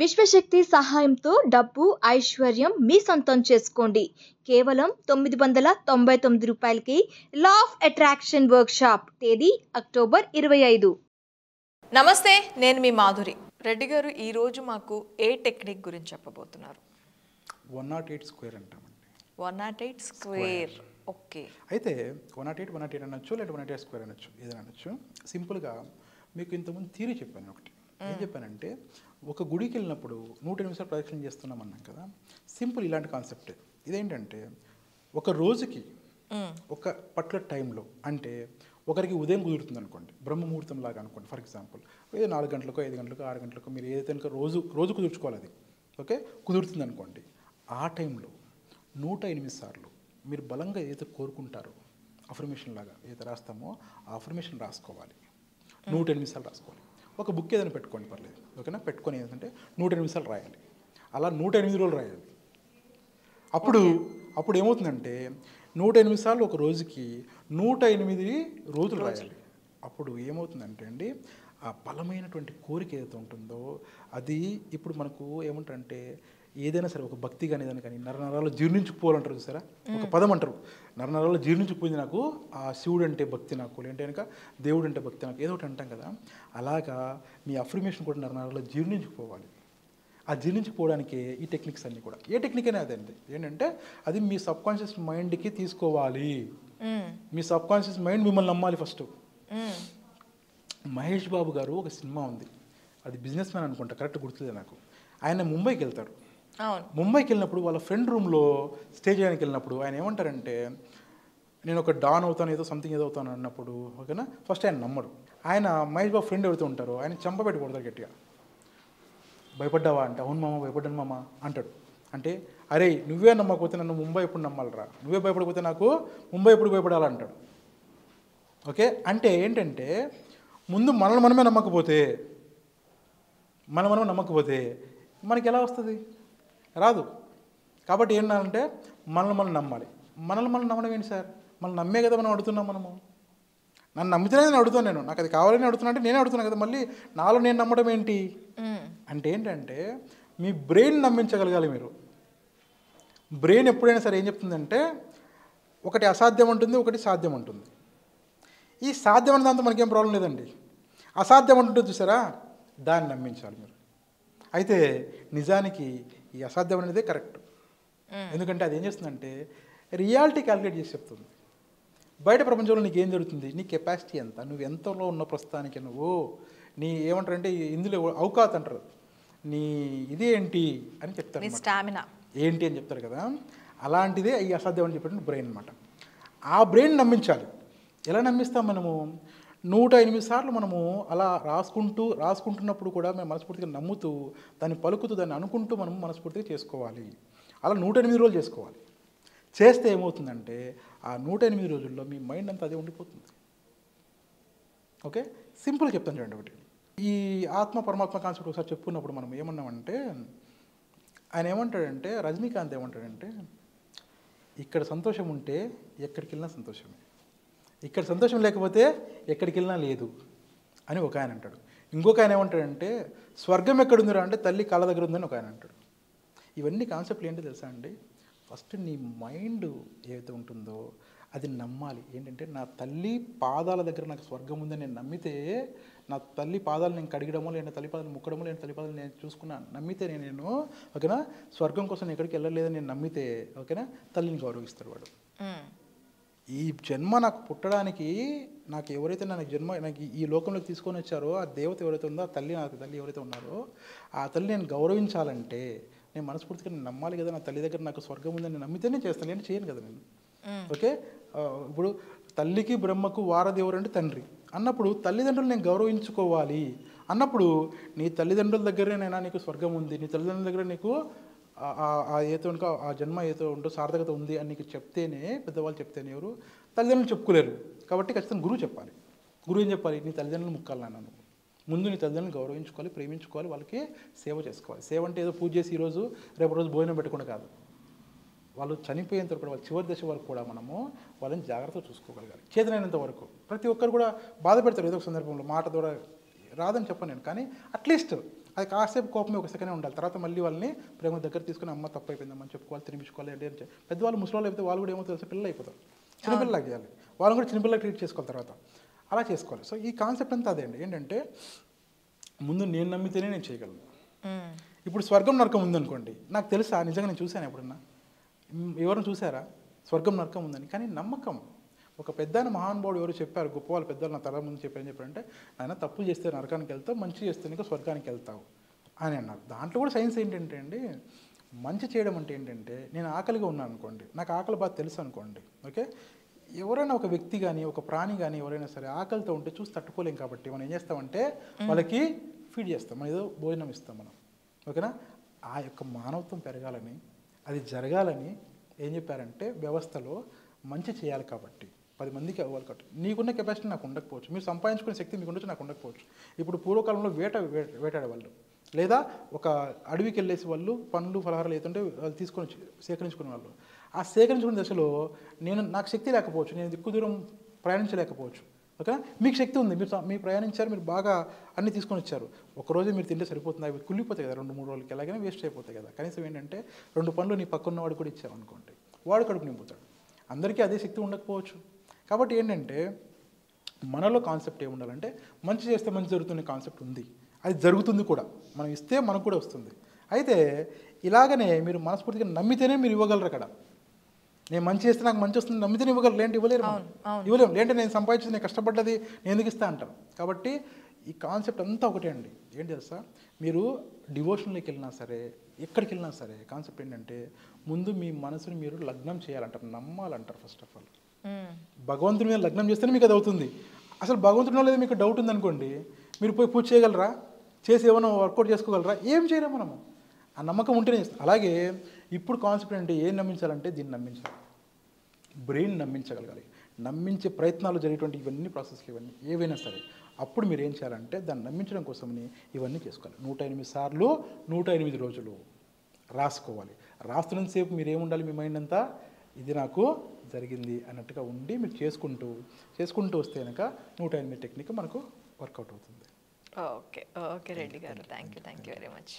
విశ్వశక్తి సహాయంతో డబ్బు, ఐశ్వర్యం మీ సొంతం చేసుకోండి. కేవలం 999 రూపాయలకి లా ఆఫ్ అట్రాక్షన్ వర్క్షాప్. తేదీ అక్టోబర్ 25. నమస్తే, నేను మీ మాధురి. రెడ్డి గారు ఈరోజు మాకు ఏ టెక్నిక్ గురించి చెప్పబోతున్నారు? 108 స్క్వేర్ అంటామండి. 108 స్క్వేర్. ఓకే. అయితే 108 అనొచ్చు, లేదా 108 స్క్వేర్ అనొచ్చు, ఏదైనా అనొచ్చు. సింపుల్గా మీకు ఇంతకుముందు థియరీ చెప్పాను ఒకటి. ఏం చెప్పానంటే, ఒక గుడికి వెళ్ళినప్పుడు 100 నిమిషాలు ప్రదక్షిణ చేస్తున్నాం అన్నాం కదా. సింపుల్ ఇలాంటి కాన్సెప్టే. ఇదేంటంటే, ఒక రోజుకి ఒక పర్టికులర్ టైంలో, అంటే ఒకరికి ఉదయం కుదురుతుంది అనుకోండి, బ్రహ్మముహూర్తం లాగా అనుకోండి. ఫర్ ఎగ్జాంపుల్, ఏదో 4 గంటలకు, 5 గంటలకు, 6 గంటలకు మీరు ఏదైతే కనుక రోజు కుదుర్చుకోవాలి, అది ఓకే కుదురుతుంది అనుకోండి. ఆ టైంలో 108 సార్లు మీరు బలంగా ఏదైతే కోరుకుంటారో, అఫర్మేషన్ లాగా ఏదైతే రాస్తామో ఆ అఫర్మేషన్ రాసుకోవాలి. 108 సార్లు రాసుకోవాలి. ఒక బుక్ ఏదైనా పెట్టుకోండి, పర్లేదు, ఓకేనా. పెట్టుకొని ఏంటంటే 108 సార్లు రాయాలి. అలా 108 రోజులు రాయాలి. అప్పుడు ఏమవుతుందంటే 108 సార్లు ఒక రోజుకి 108 రోజులు రాయాలి. అప్పుడు ఏమవుతుందంటే అండి, ఆ బలమైనటువంటి కోరిక ఏదైతే ఉంటుందో అది ఇప్పుడు మనకు ఏమంటారంటే, ఏదైనా సరే ఒక భక్తి కానీ ఏదైనా కానీ నరనరాలు జీర్ణించుకుపోవాలంటారు చూసారా, ఒక పదం అంటారు, నరనరాలు జీర్ణించుకుపోయింది నాకు ఆ శివుడు అంటే భక్తి, నాకు లేదంటే కనుక దేవుడు అంటే భక్తి నాకు, ఏదో ఒకటి అంటాం కదా. అలాగా మీ అఫర్మేషన్ కూడా నరనరాలు జీర్ణించుకుపోవాలి. ఆ జీర్ణించుకోవడానికి ఈ టెక్నిక్స్ అన్నీ కూడా, ఏ టెక్నిక్ అయినా అదండి, ఏంటంటే అది మీ సబ్కాన్షియస్ మైండ్కి తీసుకోవాలి. మీ సబ్కాన్షియస్ మైండ్ మిమ్మల్ని నమ్మాలి ఫస్ట్. మహేష్ బాబు గారు ఒక సినిమా ఉంది, అది బిజినెస్ మ్యాన్ అనుకుంటా, కరెక్ట్ గుర్తులేదు నాకు. ఆయన ముంబైకి వెళ్తారు. ముంబైకి వెళ్ళినప్పుడు వాళ్ళ ఫ్రెండ్ రూమ్లో స్టే చేయడానికి వెళ్ళినప్పుడు ఆయన ఏమంటారంటే, నేను ఒక డాన్ అవుతాను, ఏదో సంథింగ్ ఏదో అవుతాను అన్నప్పుడు, ఓకేనా, ఫస్ట్ ఆయన నమ్మడు. ఆయన మహేష్ బాబు ఫ్రెండ్ ఎవరితో ఉంటారో ఆయన చంపబెట్టి కొడతారు గట్టిగా. భయపడ్డావా అంటే, అవును మామ భయపడ్డాను మామ అంటాడు. అంటే, అరే నువ్వే నమ్మకపోతే నన్ను ముంబై ఎప్పుడు నమ్మాలరా, నువ్వే భయపడకపోతే నాకు ముంబై ఎప్పుడు భయపడాలంటాడు. ఓకే. అంటే ఏంటంటే, ముందు మనమే నమ్మకపోతే మనకి ఎలా వస్తుంది? రాదు. కాబట్టి ఏంటంటే మనల్ని నమ్మాలి. మనల్ని నమ్మడం ఏంటి సార్, మనం నమ్మే కదా మనం అడుగుతున్నాం. నన్ను నమ్మితేనే నేను అడుగుతాను, నాకు అది కావాలని అడుగుతున్నా అంటే నేనే అడుగుతున్నాను కదా. మళ్ళీ నాలో నేను నమ్మడం ఏంటి అంటే ఏంటంటే, మీ బ్రెయిన్ నమ్మించగలగాలి మీరు. బ్రెయిన్ ఎప్పుడైనా సరే ఏం చెప్తుందంటే, ఒకటి అసాధ్యం ఉంటుంది, ఒకటి సాధ్యం ఉంటుంది. ఈ సాధ్యం అనే దాంతో మనకేం ప్రాబ్లం లేదండి. అసాధ్యం అంటుంటుంది చూసారా, దాన్ని నమ్మించాలి మీరు. అయితే నిజానికి ఈ అసాధ్యం అనేదే కరెక్ట్. ఎందుకంటే అది ఏం చేస్తుందంటే రియాలిటీ క్యాలిక్యులేట్ చేసి చెప్తుంది. బయట ప్రపంచంలో నీకు ఏం జరుగుతుంది, నీ కెపాసిటీ ఎంత, నువ్వు ఎంతలో ఉన్న ప్రస్తుతానికి, నువ్వు నీ ఏమంటారంటే ఇందులో అవకాశం అంటారు, నీ ఇది ఏంటి అని చెప్తారు, స్టామినా ఏంటి అని చెప్తారు కదా. అలాంటిదే ఈ అసాధ్యం అని చెప్పేటువంటి బ్రెయిన్ అనమాట. ఆ బ్రెయిన్ నమ్మించాలి. ఎలా నమ్మిస్తాం మనము? 108 సార్లు మనము అలా రాసుకుంటున్నప్పుడు కూడా మేము మనస్ఫూర్తిగా నమ్ముతూ, దాన్ని పలుకుతూ, దాన్ని అనుకుంటూ మనం మనస్ఫూర్తిగా చేసుకోవాలి. అలా 108 రోజులు చేసుకోవాలి. చేస్తే ఏమవుతుందంటే, ఆ 108 రోజుల్లో మీ మైండ్ అంతా అదే ఉండిపోతుంది. ఓకే. సింపుల్ చెప్తాను చూడండి ఒకటి. ఈ ఆత్మ పరమాత్మ కాన్సెప్ట్ ఒకసారి చెప్పుకున్నప్పుడు మనం ఏమన్నామంటే, ఆయన ఏమంటాడంటే, రజనీకాంత్ ఏమంటాడంటే, ఇక్కడ సంతోషం ఉంటే ఎక్కడికి వెళ్ళినా సంతోషమే, ఇక్కడ సంతోషం లేకపోతే ఎక్కడికి వెళ్ళినా లేదు అని ఒక ఆయన అంటాడు. ఇంకొక ఆయన ఏమంటాడంటే, స్వర్గం ఎక్కడుందిరా అంటే తల్లి కాళ్ళ దగ్గర ఉందని ఒక ఆయన అంటాడు. ఇవన్నీ కాన్సెప్ట్లు ఏంటో తెలుసా అండి, ఫస్ట్ నీ మైండ్ ఏదైతే ఉంటుందో అది నమ్మాలి. ఏంటంటే, నా తల్లి పాదాల దగ్గర నాకు స్వర్గం ఉందని నేను నమ్మితే, నా తల్లి పాదాలు నేను కడిగడమో, లేదా తల్లి పాదాలు ముక్కడమో, లేదా తల్లి పాదాలు నేను చూసుకున్నాను నమ్మితే నేను ఓకేనా, స్వర్గం కోసం నేను ఎక్కడికి వెళ్ళలేదని నేను నమ్మితే, ఓకేనా, తల్లిని గౌరవిస్తాడు వాడు. ఈ జన్మ నాకు పుట్టడానికి, నాకు ఎవరైతే నాకు ఈ లోకంలోకి తీసుకొని వచ్చారో ఆ దేవత ఎవరైతే ఉందో, ఆ తల్లి, నాకు తల్లి ఎవరైతే ఉన్నారో ఆ తల్లి నేను గౌరవించాలంటే నేను మనస్ఫూర్తిగా నేను నమ్మాలి కదా. నా తల్లి దగ్గర నాకు స్వర్గం ఉందని నేను నమ్మితేనే చేస్తాను, నేను చేయను కదా నేను. ఓకే. ఇప్పుడు తల్లికి బ్రహ్మకు వారధి ఎవరంటే తండ్రి అన్నప్పుడు, తల్లిదండ్రులు నేను గౌరవించుకోవాలి అన్నప్పుడు, నీ తల్లిదండ్రుల దగ్గరేనైనా నీకు స్వర్గం ఉంది, నీ తల్లిదండ్రుల దగ్గర నీకు ఏతో కనుక ఆ జన్మ ఏదో ఉంటో సార్థకత ఉంది అని నీకు చెప్తేనే, పెద్దవాళ్ళు చెప్తేనే, ఎవరు తల్లిదండ్రులు చెప్పుకోలేరు. కాబట్టి ఖచ్చితంగా గురువు చెప్పాలి. గురువు ఏం చెప్పాలి, నీ తల్లిదండ్రులు ముక్కాలి నాన్న, నువ్వు ముందు నీ తల్లిదండ్రులను గౌరవించుకోవాలి, ప్రేమించుకోవాలి, వాళ్ళకి సేవ చేసుకోవాలి. సేవ అంటే ఏదో పూజ చేసి ఈరోజు రేపు రోజు భోజనం పెట్టకుండా కాదు. వాళ్ళు చనిపోయేంత వరకు, వాళ్ళ చివరి దశ వరకు కూడా మనము వాళ్ళని జాగ్రత్తగా చూసుకోగలగాలి. చేతనైనంత వరకు. ప్రతి ఒక్కరు కూడా బాధ పెడతారు ఏదో ఒక సందర్భంలో, మాట ద్వారా రాదని చెప్పను నేను, కానీ అట్లీస్ట్ అది కాసేపు కోపమే ఒక సెకండే ఉండాలి. తర్వాత మళ్ళీ వాళ్ళని ప్రేమ దగ్గర తీసుకుని అమ్మ తప్పు అయిపోయిందమ్మని చెప్పుకోవాలి, తినిపించుకోవాలి. అంటే పెద్దవాళ్ళు ముసలి అయిపోతే వాళ్ళు కూడా ఏమో తెలుసు పిల్లలు అయిపోతారు, చిన్నపిల్లలాగా చేయాలి, వాళ్ళని కూడా చిన్నపిల్లలకి ట్రీట్ చేసుకోవాలి తర్వాత, అలా చేసుకోవాలి. సో ఈ కాన్సెప్ట్ అంతా అదే అండి. ఏంటంటే ముందు నేను నమ్మితేనే నేను చేయగలను. ఇప్పుడు స్వర్గం నరకం ఉందనుకోండి, నాకు తెలుసా నిజంగా నేను చూశాను ఎప్పుడన్నా, ఎవరిని చూసారా స్వర్గం నరకం ఉందని? కానీ నమ్మకం. ఒక పెద్ద మహానుభావుడు ఎవరు చెప్పారు, గొప్ప వాళ్ళు పెద్దలు నా తల ముందు చెప్పారంటే ఆయన తప్పు చేస్తే నరకానికి వెళ్తావు, మంచి చేస్తే ఇంకా స్వర్గానికి వెళ్తావు అని అన్నారు. దాంట్లో కూడా సైన్స్ ఏంటంటే అండి, మంచి చేయడం అంటే ఏంటంటే, నేను ఆకలిగా ఉన్నాను అనుకోండి, నాకు ఆకలి బాగా తెలుసు అనుకోండి, ఓకే, ఎవరైనా ఒక వ్యక్తి కానీ ఒక ప్రాణి కానీ ఎవరైనా సరే ఆకలితో ఉంటే చూసి తట్టుకోలేం కాబట్టి మనం ఏం చేస్తామంటే వాళ్ళకి ఫీడ్ చేస్తాం, మనం ఏదో భోజనం ఇస్తాం మనం, ఓకేనా. ఆ యొక్క మానవత్వం పెరగాలని, అది జరగాలని ఏం చెప్పారంటే వ్యవస్థలో మంచి చేయాలి కాబట్టి 10 మందికి అవ్వాలి కాబట్టి. నీకున్న కెపాసిటీ నాకు ఉండకపోవచ్చు, మీరు సంపాదించుకునే శక్తి మీకు ఉండొచ్చు, నాకు ఉండకపోవచ్చు. ఇప్పుడు పూర్వకాలంలో వేటాడేవాళ్ళు, లేదా ఒక అడవికి వెళ్ళేసి వాళ్ళు పండ్లు ఫలహారాలు ఏతుంటే వాళ్ళు తీసుకొని సేకరించుకునే వాళ్ళు. ఆ సేకరించుకునే దశలో నాకు శక్తి లేకపోవచ్చు, నేను ఎక్కువ దూరం ప్రయాణించలేకపోవచ్చు, ఓకేనా. మీకు శక్తి ఉంది, మీరు ప్రయాణించారు, మీరు బాగా అన్నీ తీసుకొని వచ్చారు, ఒకరోజు మీరు తింటే సరిపోతుంది, అవి కుళ్ళిపోతాయి కదా 2-3 రోజులకి, ఎలాగైనా వేస్ట్ అయిపోతాయి కదా. కనీసం ఏంటంటే 2 పండ్లు నీ పక్కన్నవాడు కూడా ఇచ్చావనుకోండి, వాడు కడుపు నింపుతాడు. అందరికీ అదే శక్తి ఉండకపోవచ్చు. కాబట్టి ఏంటంటే మనలో కాన్సెప్ట్ ఏముండాలంటే మంచి చేస్తే మంచి జరుగుతున్న కాన్సెప్ట్ ఉంది, అది జరుగుతుంది కూడా, మనం ఇస్తే మనకు కూడా వస్తుంది. అయితే ఇలాగనే మీరు మనస్ఫూర్తిగా నమ్మితేనే మీరు ఇవ్వగలరు. అక్కడ నేను మంచి చేస్తే నాకు మంచి వస్తుంది నమ్మితేనే ఇవ్వగలరు, లేంటి ఇవ్వలేరు, ఇవ్వలేము. లేంటే నేను సంపాదించింది, నేను కష్టపడ్డది నేను ఎందుకు ఇస్తా అంటారు. కాబట్టి ఈ కాన్సెప్ట్ అంతా ఒకటే అండి. ఏం తెలుసా, మీరు డివోషన్లోకి వెళ్ళినా సరే, ఎక్కడికి వెళ్ళినా సరే, కాన్సెప్ట్ ఏంటంటే ముందు మీ మనసుని మీరు లగ్నం చేయాలంటారు, నమ్మాలంటారు. ఫస్ట్ ఆఫ్ ఆల్ భగవంతుని మీద లగ్నం చేస్తేనే మీకు అది అవుతుంది. అసలు భగవంతుడిలో లేదా మీకు డౌట్ ఉందనుకోండి, మీరు పోయి పూజ చేయగలరా, చేసి ఏమైనా వర్కౌట్ చేసుకోగలరా? ఏం చేయలేము మనము. ఆ నమ్మకం ఉంటేనే చేస్తాం. అలాగే ఇప్పుడు కాన్సెప్ట్ అంటే ఏం నమ్మించాలంటే దీన్ని నమ్మించాలి, బ్రెయిన్ నమ్మించగలగాలి. నమ్మించే ప్రయత్నాలు జరిగేటువంటి ఇవన్నీ ప్రాసెస్లు ఇవన్నీ ఏవైనా సరే, అప్పుడు మీరు ఏం చేయాలంటే దాన్ని నమ్మించడం కోసమని ఇవన్నీ చేసుకోవాలి. 108 సార్లు 108 రోజులు రాసుకోవాలి. రాస్తున్నంతసేపు మీరు ఏముండాలి, మీ మైండ్ అంతా ఇది నాకు జరిగింది అన్నట్టుగా ఉండి మీరు చేసుకుంటూ వస్తే కనుక 108 టెక్నిక్ మనకు వర్కౌట్ అవుతుంది. ఓకే రెడ్డి గారు, థ్యాంక్ యూ వెరీ మచ్.